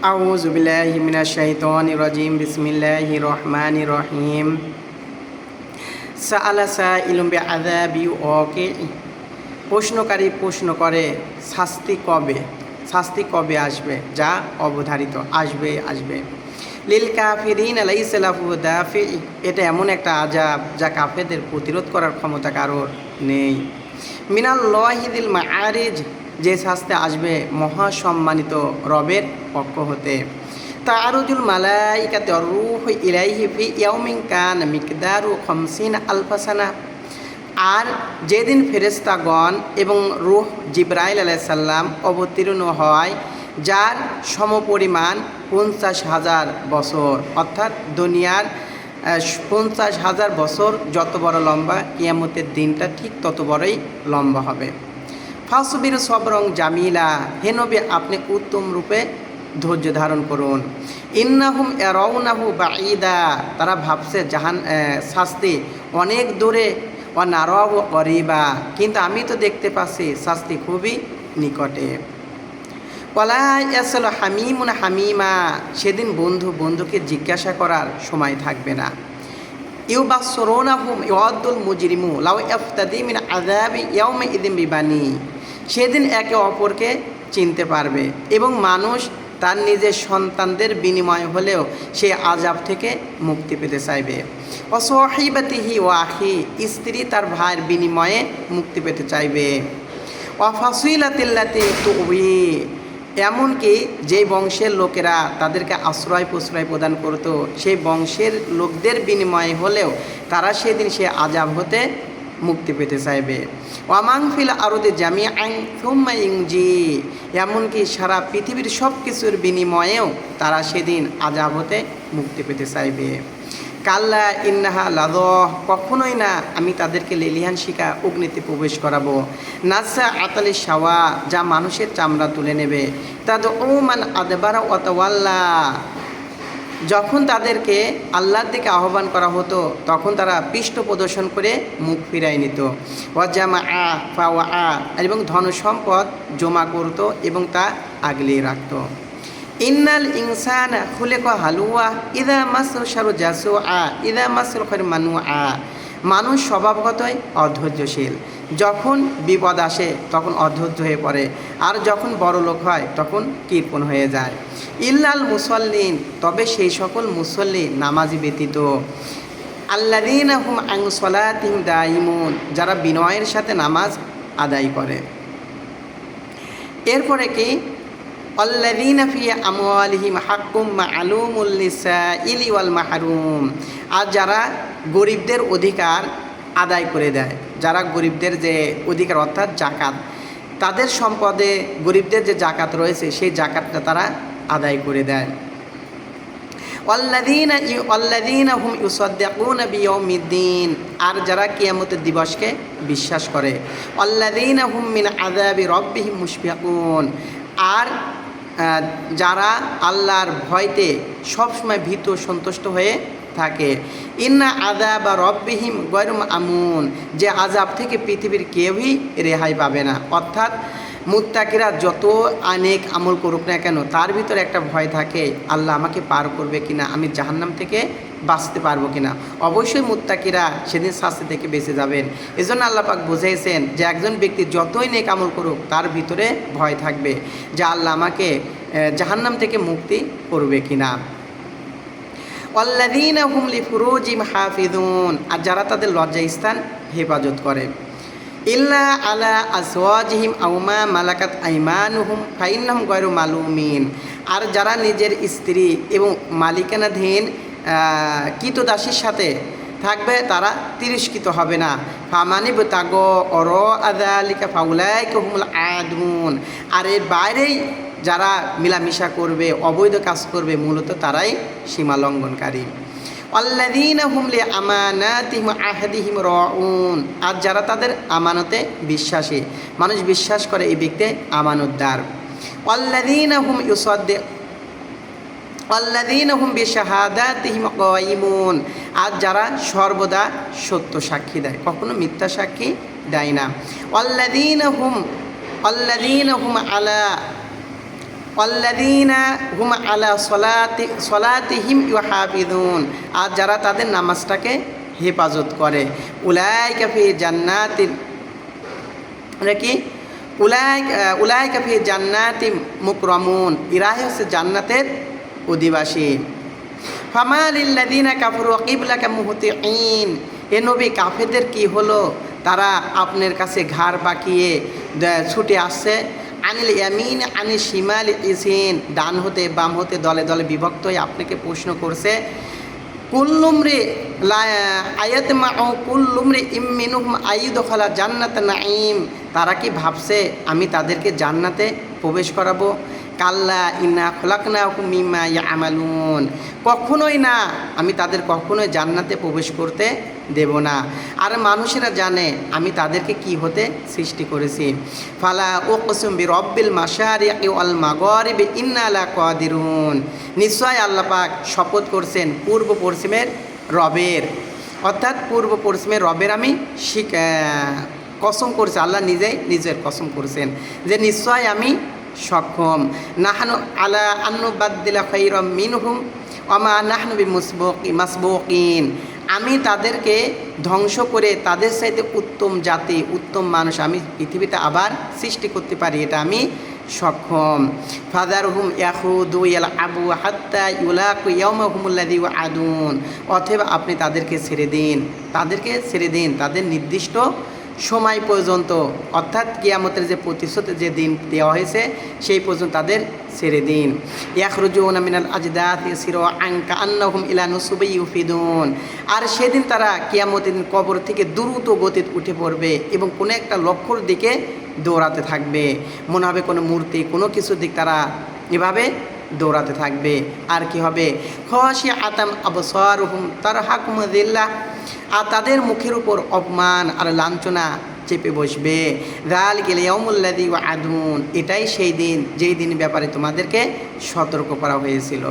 আউযু বিল্লাহি মিনাশ শাইতানির রাজিম বিসমিল্লাহির রহমানির রহিম সাআলা সাইলুম বিআযাবি ওয়াকিই। প্রশ্নকারী প্রশ্ন করে শাস্তি কবে আসবে, যা অবধারিত আসবে। লিল কাফিরিনা লাইসা লাহু দাফি, এটা এমন একটা আযাব যা কাফেরদের প্রতিরোধ করার ক্ষমতা কারোর নেই। মিনাল্লাহি যিল মাআরিজ, যে শাস্তি আসবে মহাসম্মানিত রবের পক্ষ হতে। তাআরুজুল মালাইকাতু ওয়ার রূহু ইলাইহি ফি ইয়াউমিন কানা মিকদারু 50 আলফা সানা। আর যেদিন ফেরেশতাগণ এবং রূহ জিবরাইল আলাইহিস সালাম অবতীর্ণ হয়, যার সমপরিমাণ 50,000 বছর, অর্থাৎ দুনিয়ার 50,000 বছর যত বড় লম্বা, কিয়ামতের দিনটা ঠিক তত বড়ই লম্বা হবে। ফাসবির সবরং জামিলা, হে নবী আপনি উত্তম রূপে ধৈর্য ধারণ করুন। ইন্নাহুম ইয়ারাউনাহু বাঈদা, তারা ভাবছে শাস্তি অনেক দূরে, ও নারাহু করিবা, কিন্তু আমি তো দেখতে পাচ্ছি শাস্তি খুবই নিকটে। ওয়ালা ইয়াসালু হামিমুন হামিমা, সেদিন বন্ধুকে জিজ্ঞাসা করার সময় থাকবে না। ইউবাসসিরুনাহুম ইয়াওয়াদ্দুল মুজরিমু লাউ ইফতাদি মিন আযাবি ইয়াউমিযিন বিবানি, সেদিন একে অপরকে চিনতে পারবে এবং মানুষ তার নিজের সন্তানদের বিনিময় হলেও সে আযাব থেকে মুক্তি পেতে চাইবে। ওয়াসহিবাতিহি ওয়া আখি, স্ত্রী তার ভাইয়ের বিনিময়ে মুক্তি পেতে চাইবে। ওয়াফাসিলাতিল্লাতি তুউই, এমনকি যেই বংশের লোকেরা তাদেরকে আশ্রয় প্রশ্রয় প্রদান করত, সেই বংশের লোকদের বিনিময়ে হলেও তারা সেদিন সে আযাব হতে মুক্তি পেতে চাইবে। ওয়ামান ফিল আরদি জামিআন সুম্মা ইনজি, এমনকি সারা পৃথিবীর সব কিছুর বিনিময়েও তারা সেদিন আযাব হতে মুক্তি পেতে চাইবে। কাল্লা ইন্নাহা লাযহ, কখনোই না, আমি তাদেরকে লেলিহান শিখা অগ্নিতে প্রবেশ করাবো। নাসা আতালি শাওয়া, যা মানুষের চামড়া তুলে নেবে। তাদউ মান আদবারা ওয়া তাওয়াল্লা, যখন তাদেরকে আল্লাহর দিকে আহ্বান করা হতো তখন তারা পৃষ্ঠ প্রদর্শন করে মুখ ফিরাই নিত। ওয়াজামা ফাওয়া, এবং ধন সম্পদ জমা করত এবং তা আগলিয়ে রাখত। ইন্নাল ইনসানা খুলিকা হালুয়া ইযা মাসাহু শাররু জাসুআ ইযা মাসাল খায়রু মানুআ, মানুষ স্বভাবগতই অধৈর্যশীল, যখন বিপদ আসে তখন অধৈর্য হয়ে পড়ে, আর যখন বড় লোক হয় তখন কৃপণ হয়ে যায়। ইল্লাল মুসাল্লিন, তবে সেই সকল মুসল্লি, নামাজি ব্যতীত। আল্লাযীনা হুম আন সালাতিহিম দাইমুন, যারা বিনয়ের সাথে নামাজ আদায় করে। এরপরে কি, আল্লাযীনা ফি আমওয়ালিহিম হাক্কুম মা'লুমুল লিসাইলি ওয়াল মাহরুম, আর যারা গরিবদের অধিকার আদায় করে দেয়, যারা গরিবদের যে অধিকার অর্থাৎ জাকাত, তাদের সম্পদে গরিবদের যে জাকাত রয়েছে সেই জাকাতটা তারা আদায় করে দেয়। আল্লাযীনা হুম ইউসাদ্দিকুনা বিয়াউমিদ্দিন, আর যারা কিয়ামতের দিবসকে বিশ্বাস করে। আল্লাযীনা হুম মিন আযাবি রাব্বিহিম মুশফিকুন, আর যারা আল্লাহর ভয়তে সবসময় ভীত সন্তুষ্ট হয়ে থাকে। ইন্না আযাবা রাব্বিহিম গায়রু মা'মুন, যে আযাব থেকে পৃথিবীর কেউই রেহাই পাবে না। অর্থাৎ মুত্তাকিরা যত অনেক আমল করুক না কেন, তার ভিতরে একটা ভয় থাকে, আল্লাহ আমাকে পার করবে কিনা, আমি জাহান্নাম থেকে বাঁচতে পারবো কিনা। অবশ্যই মুত্তাকিরা সেদিন শাস্তি থেকে বেঁচে যাবেন। এজন্য আল্লাহ পাক বুঝিয়েছেন যে একজন ব্যক্তি যতই নেক আমল করুক তার ভিতরে ভয় থাকবে যে আল্লাহ আমাকে জাহান্নাম থেকে মুক্তি করবে কিনা। আল্লাযীনা হুম লিফুরুজিহিম হাফিজুন, আর যারা তাদের লজ্জাস্থান হেফাজত করে। ইল্লা আলা আজওয়াজিহিম আও মা মালাকাত আইমানুহুম ফাইন্নাহুম গায়রু মালুমিন, আর যারা নিজের স্ত্রী এবং মালিকানাধীন কৃতদাসীর সাথে থাকবে তারা তিরস্কৃত হবে না। ফামানিবতাগো ওয়ারাআ যালিকা ফাউলাইকা হুমুল আদুন, আর এর বাইরেই যারা মিলামিশা করবে, অবৈধ কাজ করবে, মূলত তারাই সীমা লঙ্ঘনকারী। আল্লাযীনা হুম লিআমানাতিহিম ওয়া আহদিহিম রাউন, আর যারা তাদের আমানতে বিশ্বাসী, মানুষ বিশ্বাস করে এই ব্যক্তি আমানতদার। আল্লাযীনা হুম বিশাহাদাতিহিম কায়িমুন, আর যারা সর্বদা সত্য সাক্ষী দেয়, কখনো মিথ্যা সাক্ষী দেয় না। আল্লাযীনা হুম আলা আল্লাযীনা হুম আলা সলাতিহিম ইউহাফিযুন, আর যারা তাদের নামাজটাকে হেফাজত করে। উলাইকা ফি জান্নাতিন, এটা কি উলাইকা ফি জান্নাতিম মুকরামুন, এরাই হচ্ছে জান্নাতের অধিবাসী। ফামালিল্লাযীনা কাফারু কিবলাকা মুহতিঈন, এ নবী কাফেরদের কি হলো, তারা আপনার কাছে ঘাড় বাঁকিয়ে ছুটে আসছে। আনিল ইয়ামিন আনিল শিমাল ইসিন, ডান হতে বাম হতে দলে দলে বিভক্ত হয়ে আপনাকে প্রশ্ন করছে। কুল্লুমরে আয়াতমা কুল্লুমরে ইমিনুহুম আইয়ুদখালা জান্নাত নাঈম, তারা কি ভাবছে আমি তাদেরকে জান্নাতে প্রবেশ করাবো? কাল্লা ইন্না খলাকনাহুম মিম্মা ইয়ামালুন, কখনোই না, আমি তাদের কখনোই জান্নাতে প্রবেশ করতে দেব না। আর মানুষেরা জানে আমি তাদেরকে কি হতে সৃষ্টি করেছি। ফালা উকসিমু বিরব্বিল মাশারিকি ওয়াল মাগারিবি ইন্না লা কাদিরুন, নিশ্চয় আল্লাহ পাক শপথ করছেন পূর্ব পশ্চিমের রবের, অর্থাৎ পূর্ব পশ্চিমের রবের আমি কসম করছি, আল্লাহ নিজেই নিজের কসম করছেন যে নিশ্চয় আমি সক্ষম। নাহানু আলা আন্নুবাদ্দিলা খাইরাম মিনহুম ওমা নাহনু বিমাসবুকিন, আমি তাদেরকে ধ্বংস করে তাদের চাইতে উত্তম জাতি উত্তম মানুষ আমি পৃথিবীতে আবার সৃষ্টি করতে পারি, এটা আমি সক্ষম। ফাদারহুম ইয়াখুদু ইয়ালআবু হাত্তা ইউলাকু ইয়াওমাহুমুল্লাযী ওয়াআদুন, অথবা আপনি তাদেরকে ছেড়ে দিন, তাদের নির্দিষ্ট সময় পর্যন্ত, অর্থাৎ কিয়ামতের যে প্রতিশ্রুতি যে দিন দেওয়া হয়েছে সেই পর্যন্ত তাদের ছেড়ে দিন। ইয়াখরুজুনা মিনাল আজদাথি সিরআন কাআন্নাহুম ইলা নুসুবি ইউফিদুন, আর সেদিন তারা কিয়ামতের দিন কবর থেকে দ্রুত গতিতে উঠে পড়বে এবং কোনো একটা লক্ষ্যর দিকে দৌড়াতে থাকবে, মনে হবে কোনো মূর্তি কোনো কিছুর দিক তারা এভাবে দৌড়াতে থাকবে। আর কি হবে? খাশিআতাম আবসারুহুম তারহাকুম যিল্লাহ, আর তাদের মুখের উপর অপমান আর লাঞ্ছনা চেপে বসবে। যালিকাল ইয়াউমুল্লাযী ওয়াআদুন, এটাই সেই দিন যেই দিন ব্যাপারে তোমাদেরকে সতর্ক করা হয়েছিল।